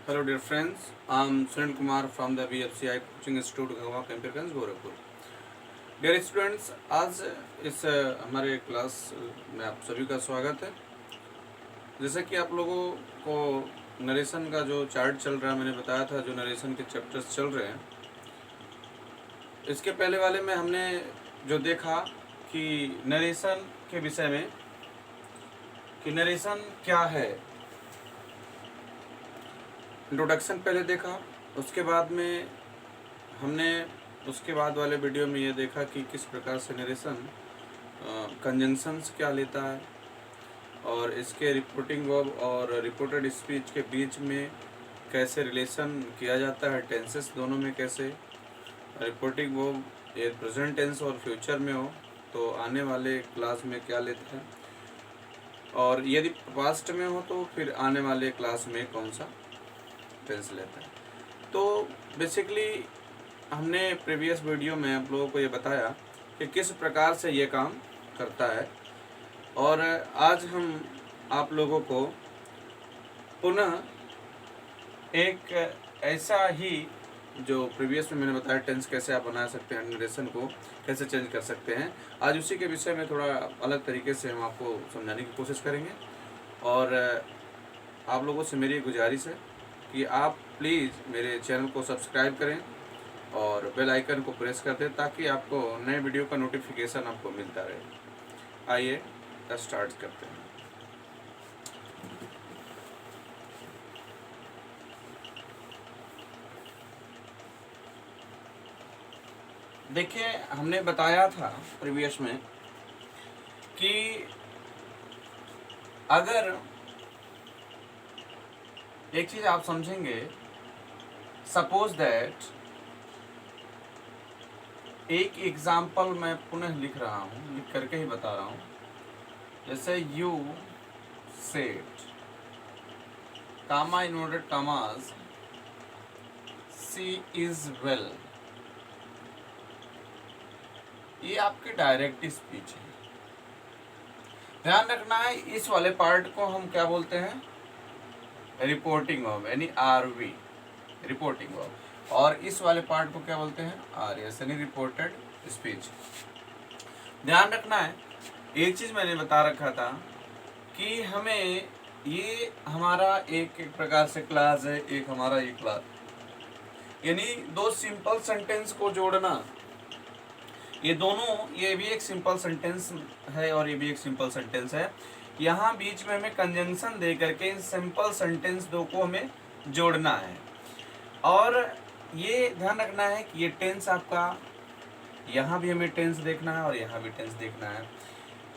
Hello dear friends, I'm Suren Kumar from the VFCI Coaching Institute Gangwa Campirgंज Gorakhpur. Dear students, आज इस हमारे class में आप सभी का स्वागत है। जैसे कि आप लोगों को नरेशन का जो चार्ट चल रहा है, मैंने बताया था जो नरेशन के चैप्टर्स चल रहे हैं, इसके पहले वाले में हमने जो देखा कि नरेशन के विषय में कि नरेशन क्या है, इंट्रोडक्शन पहले देखा। उसके बाद में हमने उसके बाद वाले वीडियो में ये देखा कि किस प्रकार से नरेशन कंजंक्शंस क्या लेता है और इसके रिपोर्टिंग वर्ब और रिपोर्टेड स्पीच के बीच में कैसे रिलेशन किया जाता है, टेंसेस दोनों में कैसे रिपोर्टिंग वर्ब ये प्रेजेंट टेंस और फ्यूचर में हो तो आने वाले क्लास में क्या लेता है, और यदि पास्ट में हो तो फिर आने वाले क्लास में कौन सा टेंस लेता है। तो बेसिकली हमने प्रीवियस वीडियो में आप लोगों को ये बताया कि किस प्रकार से ये काम करता है, और आज हम आप लोगों को पुनः एक ऐसा ही जो प्रीवियस में मैंने बताया टेंस कैसे आप बना सकते हैं, नरेशन को कैसे चेंज कर सकते हैं, आज उसी के विषय में थोड़ा अलग तरीके से हम आपको समझाने की कोशिश करेंगे। और आप लोगों से मेरी गुजारिश है कि आप प्लीज़ मेरे चैनल को सब्सक्राइब करें और बेल आइकन को प्रेस कर दें ताकि आपको नए वीडियो का नोटिफिकेशन आपको मिलता रहे। आइए स्टार्ट करते हैं। देखिए, हमने बताया था प्रीवियस में कि अगर एक चीज़ आप समझेंगे, सपोज दैट एक एग्जाम्पल मैं पुनः लिख रहा हूँ, लिख करके ही बता रहा हूँ। जैसे you said comma inverted commas C is well, ये आपकी डायरेक्ट स्पीच है। ध्यान रखना है, इस वाले पार्ट को हम क्या बोलते हैं, रिपोर्टिंग वर्ब यानी आरवी, रिपोर्टिंग वर्ब, और इस वाले पार्ट को क्या बोलते हैं, आरएस यानी रिपोर्टेड स्पीच। ध्यान रखना है, एक चीज मैंने बता रखा था कि हमें ये हमारा एक प्रकार से क्लास है, एक हमारा ये क्लास, यानी दो सिंपल सेंटेंस को जोड़ना, ये दोनों, ये भी एक सिंपल सेंटेंस है और ये भी एक सिंपल सेंटेंस है। यहाँ बीच में हमें कंजंक्शन दे करके इन सिंपल सेंटेंस दो को हमें जोड़ना है। और ये ध्यान रखना है कि ये टेंस आपका, यहाँ भी हमें टेंस देखना है और यहाँ भी टेंस देखना है।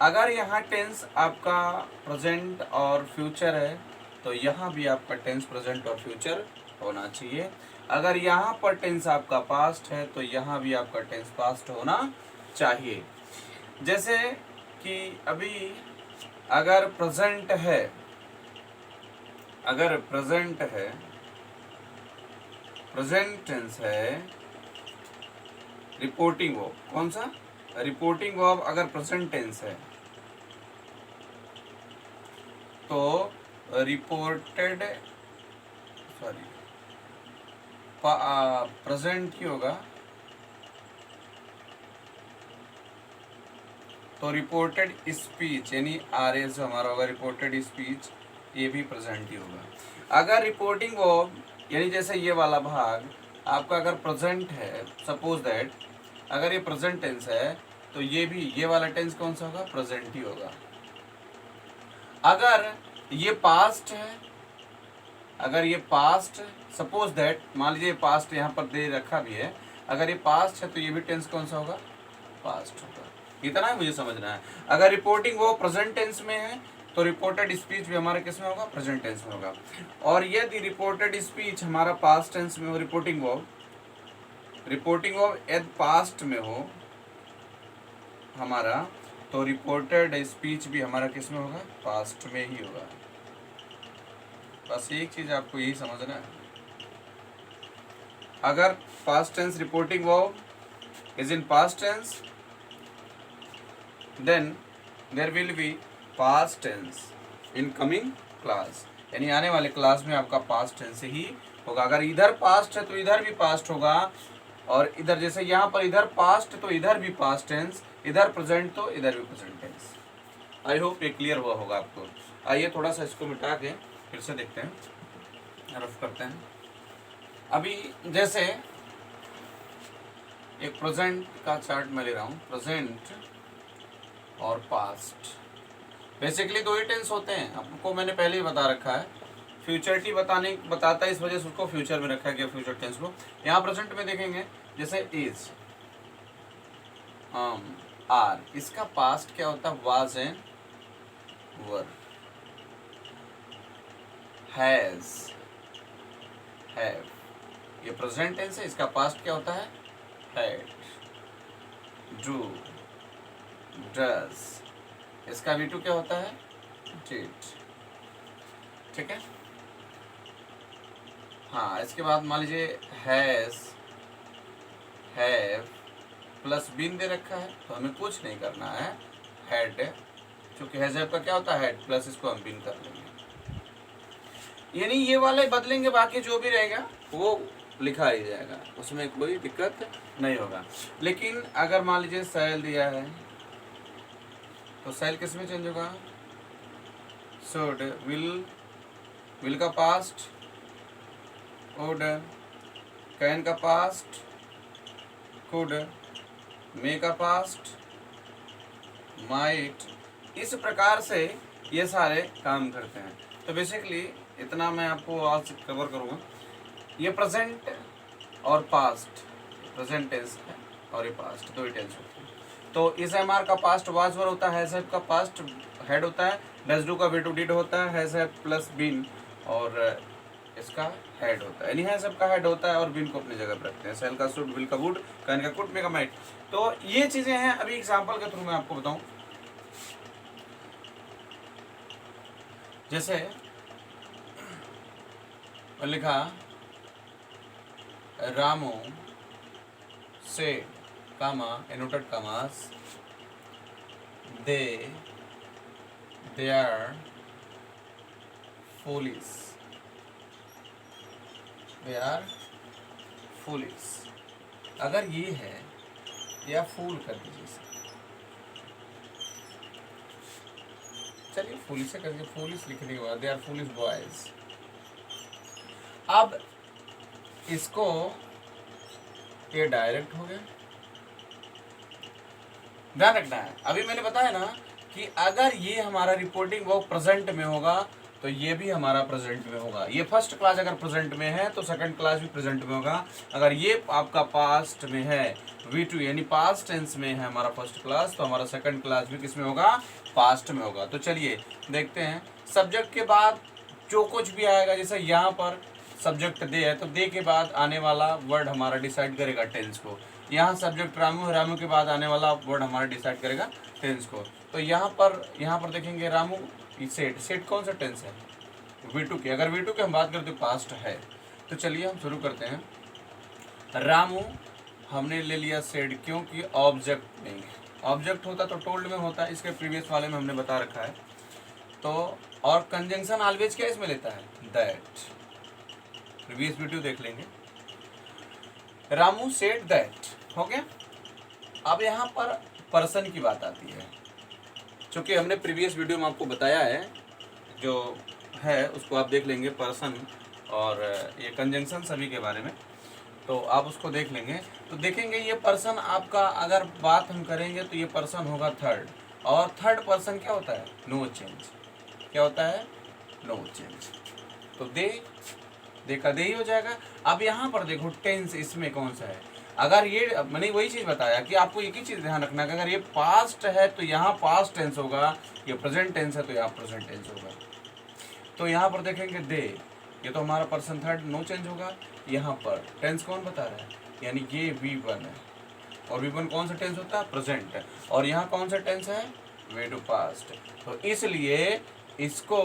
अगर यहाँ टेंस आपका प्रेजेंट और फ्यूचर है तो यहाँ भी आपका टेंस प्रेजेंट और फ्यूचर होना चाहिए। अगर यहाँ पर टेंस आपका पास्ट है तो यहाँ भी आपका टेंस पास्ट होना चाहिए। जैसे कि अभी अगर प्रेजेंट है, अगर प्रेजेंट है, प्रेजेंट टेंस है, रिपोर्टिंग वर्ब, कौन सा, रिपोर्टिंग वर्ब अगर प्रेजेंट टेंस है तो रिपोर्टेड, सॉरी प्रेजेंट ही होगा, तो रिपोर्टेड स्पीच यानी आर एस हमारा होगा, रिपोर्टेड स्पीच ये भी प्रेजेंट ही होगा। अगर रिपोर्टिंग वर्ब यानी जैसे ये वाला भाग आपका अगर प्रेजेंट है, सपोज दैट अगर ये प्रेजेंट टेंस है तो ये भी, ये वाला टेंस कौन सा होगा, प्रेजेंट ही होगा। अगर ये पास्ट है, अगर ये पास्ट, सपोज दैट मान लीजिए पास्ट यहाँ पर दे रखा भी है, अगर ये पास्ट है तो ये भी टेंस कौन सा होगा, पास्ट होगा। इतना ही मुझे समझना है। अगर रिपोर्टिंग वो प्रेजेंट टेंस में है तो रिपोर्टेड स्पीच भी हमारे किस में होगा, प्रेजेंट टेंस में होगा। और यदि रिपोर्टेड स्पीच हमारा पास्ट टेंस में हो, रिपोर्टिंग वो यदि पास्ट में हो हमारा, तो रिपोर्टेड स्पीच भी हमारा किस में होगा, पास्ट में ही होगा। बस एक चीज आपको यही समझना है, अगर past tense reporting verb is in past tense then there will be past tense in coming class, यानी आने वाले क्लास में आपका पास्ट टेंस ही होगा। अगर इधर पास्ट है तो इधर भी पास्ट होगा, और इधर जैसे यहाँ पर इधर पास्ट तो इधर भी पास्ट टेंस, इधर प्रेजेंट तो इधर भी प्रेजेंट टेंस। आई होप ये क्लियर हुआ होगा आपको। आइए थोड़ा सा इसको मिटा के फिर से देखते हैं, रफ करते हैं। अभी जैसे एक प्रेजेंट का चार्ट मैं ले रहा हूँ, प्रेजेंट और पास्ट बेसिकली दो ही टेंस होते हैं, आपको मैंने पहले ही बता रखा है। फ्यूचरिटी बताता है, इस वजह से उसको फ्यूचर में रखा गया, फ्यूचर टेंस को। यहाँ प्रेजेंट में देखेंगे जैसे इज, आर, इसका पास्ट क्या होता है, was and were. Has, have, ये प्रेजेंट टेंस है, इसका पास्ट क्या होता है, हैड। डू, डज, इसका V2 क्या होता है, डिड। ठीक है। हाँ, इसके बाद मान लीजिए हैज, हैव प्लस बीन दे रखा है, तो हमें कुछ नहीं करना है, हैड, क्योंकि हैज हैव का क्या होता है, हैड प्लस इसको हम बीन कर लेंगे। यानी ये वाले बदलेंगे, बाकी जो भी रहेगा वो लिखा ही जाएगा, उसमें कोई दिक्कत नहीं होगा। लेकिन अगर मान लीजिए सेल दिया है तो सेल किस में चेंज होगा, शुड, विल, विल का पास्ट वुड, कैन का पास्ट कुड, मे का पास्ट माइट। इस प्रकार से ये सारे काम करते हैं। तो बेसिकली इतना मैं आपको आज कवर करूँगा। ये प्रेजेंट और पास्ट, प्रेजेंट टेंस है और ये पास्ट, दो ही टेंस होते हैं। तो इस एमआर का पास्ट वाज वर होता है, हैज हैव का पास्ट हैड होता है, डज डू का V2 डिड होता है, हैज हैव प्लस बीन, और इसका हैड होता है, यानी हैज हैव का हैड होता है और बीन को अपनी जगह पर रखते हैं। सेल का शुड, विल का वुड, कैन का कुड, मे का माइट। तो ये चीजें हैं। अभी एग्जांपल के थ्रू मैं आपको बताऊं, जैसे लिखा Ramu said, comma, inverted commas, they are foolish, they are foolish। अगर ये है या फूल कर दीजिए, चलिए फूलिश से करके, फूलिश लिखने के बाद दे आर फूलिश बॉयज। अब इसको ये डायरेक्ट हो गया, ध्यान रखना है। अभी मैंने बताया ना कि अगर ये हमारा रिपोर्टिंग वर्ब प्रेजेंट में होगा तो ये भी हमारा प्रेजेंट में होगा। ये फर्स्ट क्लास अगर प्रेजेंट में है तो सेकंड क्लास भी प्रेजेंट में होगा। अगर ये आपका पास्ट में है, V2 यानी पास्ट टेंस में है हमारा फर्स्ट क्लास, तो हमारा सेकंड क्लास भी किस में होगा, पास्ट में होगा। तो चलिए देखते हैं। सब्जेक्ट के बाद जो कुछ भी आएगा, जैसे यहाँ पर सब्जेक्ट दे है तो दे के बाद आने वाला वर्ड हमारा डिसाइड करेगा टेंस को। यहाँ सब्जेक्ट रामू है, रामू के बाद आने वाला वर्ड हमारा डिसाइड करेगा टेंस को। तो यहाँ पर देखेंगे रामू सेड, सेड कौन सा टेंस है, V2 की। अगर V2 की हम बात करते पास्ट है, तो चलिए हम शुरू करते हैं। रामू हमने ले लिया सेड, क्योंकि ऑब्जेक्ट नहीं है। ऑब्जेक्ट होता तो टोल्ड में होता, इसके प्रीवियस वाले में हमने बता रखा है। तो और कंजंक्शन ऑलवेज क्या इसमें लेता है, दैट। प्रीवियस वीडियो देख लेंगे। रामू सेड दैट, हो गया। अब यहाँ पर पर्सन की बात आती है, क्योंकि हमने प्रीवियस वीडियो में आपको बताया है, जो है उसको आप देख लेंगे, पर्सन और ये कंजंक्शन सभी के बारे में, तो आप उसको देख लेंगे। तो देखेंगे ये पर्सन आपका, अगर बात हम करेंगे तो ये पर्सन होगा थर्ड, और थर्ड पर्सन क्या होता है, नो चेंज। क्या होता है, नो चेंज। तो दे का दे ही हो जाएगा। अब यहाँ पर देखो टेंस इसमें कौन सा है। अगर ये, मैंने वही चीज़ बताया कि आपको एक ही चीज़ ध्यान रखना है कि अगर ये पास्ट है तो यहाँ पास्ट टेंस होगा, ये प्रेजेंट टेंस है तो यहाँ प्रेजेंट टेंस होगा। तो यहाँ पर देखेंगे दे, ये तो हमारा पर्सन थर्ड, नो चेंज होगा। यहाँ पर टेंस कौन बता रहा है, यानी ये V1 है, और V1 कौन सा टेंस होता है, प्रेजेंट है। और यहाँ कौन सा टेंस है, V2 पास्ट। तो इसलिए इसको,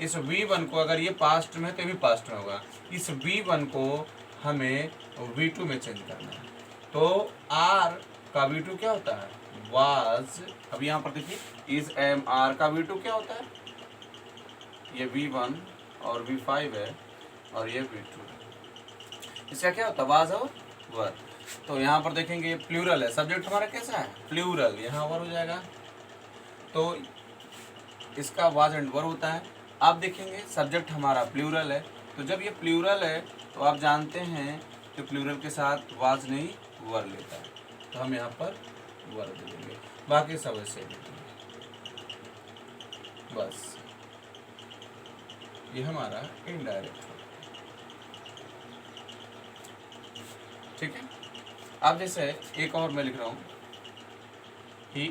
इस V1 को, अगर ये पास्ट में है तो ये भी पास्ट में होगा, इस V1 को हमें V2 में चेंज करना है। तो R का V2 क्या होता है, वाज। अब यहाँ पर देखिए इस MR का V2 क्या होता है, ये V1 और V5 है और ये V2 है। इसका क्या होता है, वाज और वर। तो यहाँ पर देखेंगे ये प्लूरल है, सब्जेक्ट हमारा कैसा है प्लूरल, यहाँ वर हो जाएगा, तो इसका वाज एंड वर होता है। आप देखेंगे सब्जेक्ट हमारा प्लूरल है, तो जब ये प्लूरल है तो आप जानते हैं कि प्लूरल के साथ वाज नहीं वर लेता है, तो हम यहाँ पर वर दे देंगे, बाकी सब ऐसे देंगे। बस ये हमारा इनडायरेक्ट है, ठीक है। अब जैसे एक और मैं लिख रहा हूँ, ही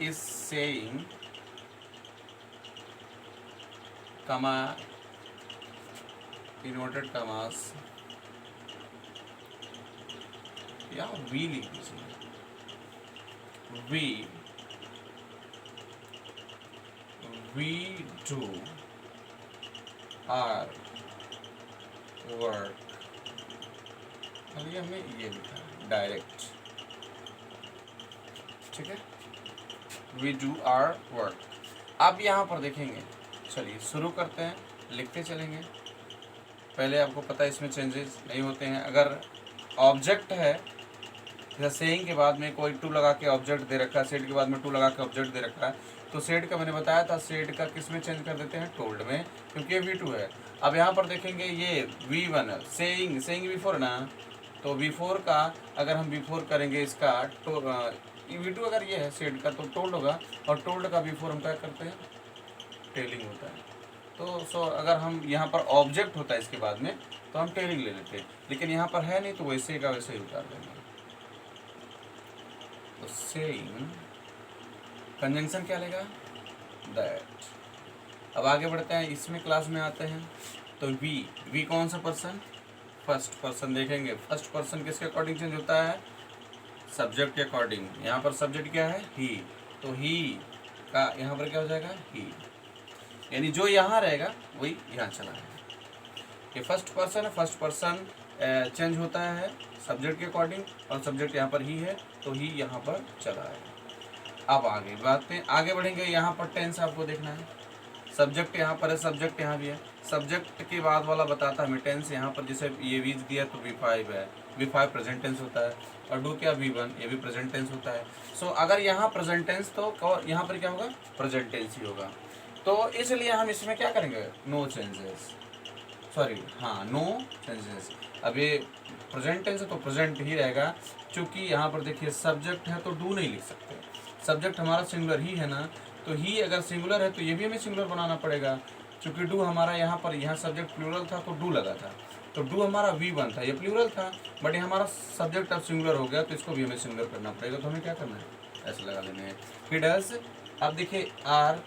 इज सेइंग कमा इन्वर्टेड कमास या वी लिख दीजिए, वी डू आर वर्क, और ये हमने ये लिखा है डायरेक्ट, ठीक है, वी डू आर वर्क। अब यहाँ पर देखेंगे, चलिए शुरू करते हैं, लिखते चलेंगे। पहले आपको पता है इसमें चेंजेस नहीं होते हैं। अगर ऑब्जेक्ट है, जैसे सेइंग के बाद में कोई टू लगा के ऑब्जेक्ट दे रखा है, सेड के बाद में टू लगा के ऑब्जेक्ट दे रखा है, तो सेड का मैंने बताया था, सेड का किस में चेंज कर देते हैं, टोल्ड में, क्योंकि ये V2 है। अब यहाँ पर देखेंगे ये V1 है, सेइंग V4 ना, तो V4 का अगर हम V4 करेंगे इसका तो V2 अगर ये है सेड का तो टोल्ड होगा, और टोल्ड का V4 हम क्या करते हैं, टेलिंग होता है। तो अगर हम यहाँ पर ऑब्जेक्ट होता है इसके बाद में तो हम टेलिंग ले लेते हैं, लेकिन यहाँ पर है नहीं तो वैसे का वैसे ही उतार देंगे। तो सेइंग कंजंक्शन क्या लेगा, दैट। अब आगे बढ़ते हैं, इसमें क्लास में आते हैं, तो वी कौन सा पर्सन, फर्स्ट पर्सन। देखेंगे फर्स्ट पर्सन किसके अकॉर्डिंग चेंज होता है, सब्जेक्ट के अकॉर्डिंग। यहाँ पर सब्जेक्ट क्या है, ही, तो ही का यहाँ पर क्या हो जाएगा, ही, यानी जो यहाँ रहेगा वही यहाँ चला है। ये फर्स्ट पर्सन है, फर्स्ट पर्सन चेंज होता है सब्जेक्ट के अकॉर्डिंग, और सब्जेक्ट यहाँ पर ही है तो ही यहाँ पर चला है। अब आगे बातें आगे बढ़ेंगे, यहाँ पर टेंस आपको देखना है, सब्जेक्ट यहाँ पर है, सब्जेक्ट यहाँ भी है, सब्जेक्ट के बाद वाला बताता है हमें टेंस। यहाँ पर जैसे ये वीज दिया तो V5 है, V5 प्रेजेंट टेंस होता है, और डू क्या V1, ये भी प्रेजेंट टेंस होता है। सो अगर यहाँ प्रेजेंट टेंस तो यहाँ पर क्या होगा, प्रेजेंट टेंस ही होगा। तो इसलिए हम इसमें क्या करेंगे, नो चेंजेस, सॉरी हाँ नो चेंजेस। अब ये प्रेजेंट टेंस है तो प्रेजेंट ही रहेगा, क्योंकि यहाँ पर देखिए सब्जेक्ट है तो डू नहीं लिख सकते, सब्जेक्ट हमारा सिंगुलर ही है ना, तो ही अगर सिंगुलर है तो ये भी हमें सिंगुलर बनाना पड़ेगा, क्योंकि डू हमारा यहाँ पर, यहाँ सब्जेक्ट प्लूरल था तो डू लगा था, तो डू हमारा V1 था, ये प्लूरल था, बट ये हमारा सब्जेक्ट अब सिंगुलर हो गया तो इसको भी हमें सिंगुलर करना पड़ेगा। तो हमें क्या करना है, ऐसे लगा लेने हैं, ही डज। अब देखिए आर,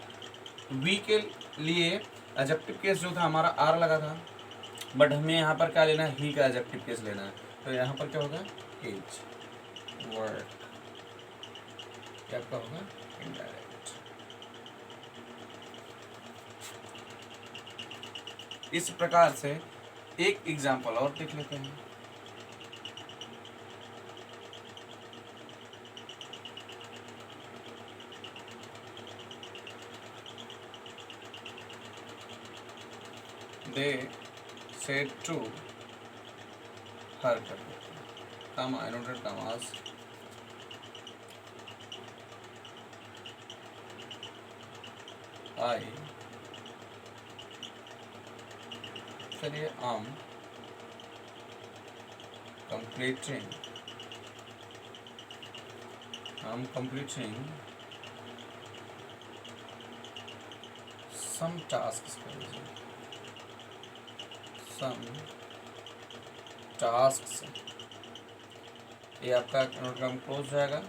वी के लिए एडजेक्टिव केस जो था हमारा आर लगा था, बट हमें यहाँ पर क्या लेना है, ही का एडजेक्टिव केस लेना है, तो यहाँ पर क्या होगा, इज वर्क, क्या आपका होगा, इनडायरेक्ट। इस प्रकार से एक एग्जाम्पल और देख लेते हैं। They said to her, comma, inverted commas, I, चलिए I'm completing some tasks, ये आपका नोटग्राम क्लोज हो जाएगा,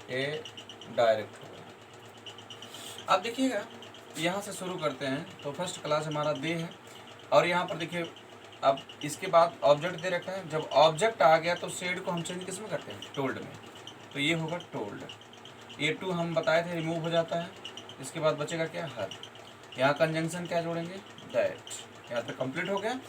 ए डायरेक्ट होगा। अब देखिएगा यहाँ से शुरू करते हैं, तो फर्स्ट क्लास हमारा दे है, और यहाँ पर देखिए अब इसके बाद ऑब्जेक्ट दे रखा है। जब ऑब्जेक्ट आ गया तो शेड को हम चेंज किस में करते हैं, टोल्ड में, तो ये होगा टोल्ड। ये टू हम बताए थे रिमूव हो जाता है, इसके बाद बचेगा क्या, हर। यहाँ कंजंक्शन क्या जोड़ेंगे, दैट। यहाँ तक कंप्लीट हो गया।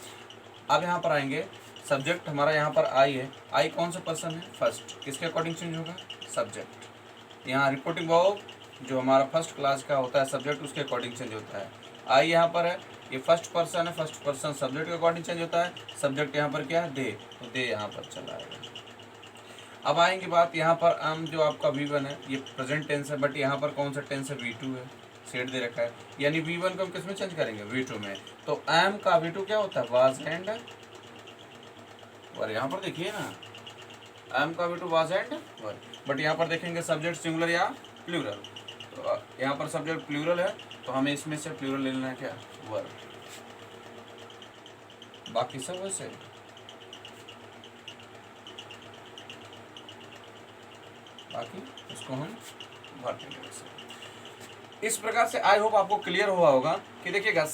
अब यहाँ पर आएंगे, सब्जेक्ट हमारा यहाँ पर आई है, आई कौन सा पर्सन है, फर्स्ट, किसके अकॉर्डिंग चेंज होगा, सब्जेक्ट। यहाँ रिपोर्टिंग वर्ब जो हमारा फर्स्ट क्लास का होता है सब्जेक्ट उसके अकॉर्डिंग चेंज होता है। आई यहाँ पर है, ये फर्स्ट पर्सन है, फर्स्ट पर्सन सब्जेक्ट के अकॉर्डिंग चेंज होता है। सब्जेक्ट यहाँ पर क्या है, दे, तो दे यहाँ पर चला आएगा। अब आएंगे बात यहाँ पर आम जो आपका V1 है ये प्रेजेंट टेंस है, बट यहाँ पर कौन सा टेंस है, V2 है, सेट दे रखा है। यानी V1 को हम किस में चेंज करेंगे, V2 में। तो एम का V2 क्या होता है, वाज एंड वर। यहाँ पर देखिए ना, एम का V2 was and were, but यहाँ पर देखेंगे सब्जेक्ट सिंगुलर या प्लूरल। तो यहाँ पर सब्जेक्ट प्लूरल है तो हमें इसमें से प्लूरल ले लेना है, क्या, वर। बाकी सब वैसे। बाकी इसको हम भर देंगे वैसे। इस प्रकार से आई होप आपको क्लियर हुआ होगा कि देखिएगा,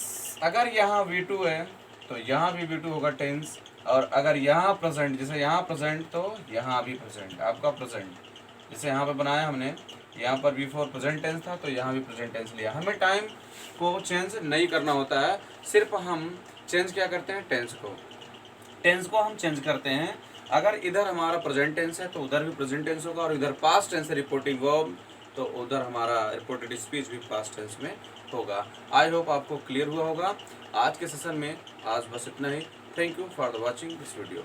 अगर यहाँ V2 है तो यहाँ भी V2 होगा टेंस, और अगर यहाँ प्रेजेंट, जैसे यहाँ प्रेजेंट तो यहाँ भी प्रेजेंट, आपका प्रेजेंट जैसे यहाँ पे बनाया हमने, यहाँ पर V4 प्रेजेंट टेंस था तो यहाँ भी प्रेजेंट टेंस लिया। हमें टाइम को चेंज नहीं करना होता है, सिर्फ हम चेंज क्या करते हैं, टेंस को हम चेंज करते हैं। अगर इधर हमारा प्रेजेंट टेंस है तो उधर भी प्रेजेंट टेंस होगा, और इधर पास्ट टेंस है रिपोर्टिंग वर्ब तो उधर हमारा रिपोर्टेड स्पीच भी पास्ट टेंस में होगा। आई होप आपको क्लियर हुआ होगा। आज के सेशन में आज बस इतना ही। Thank you for the watching this video.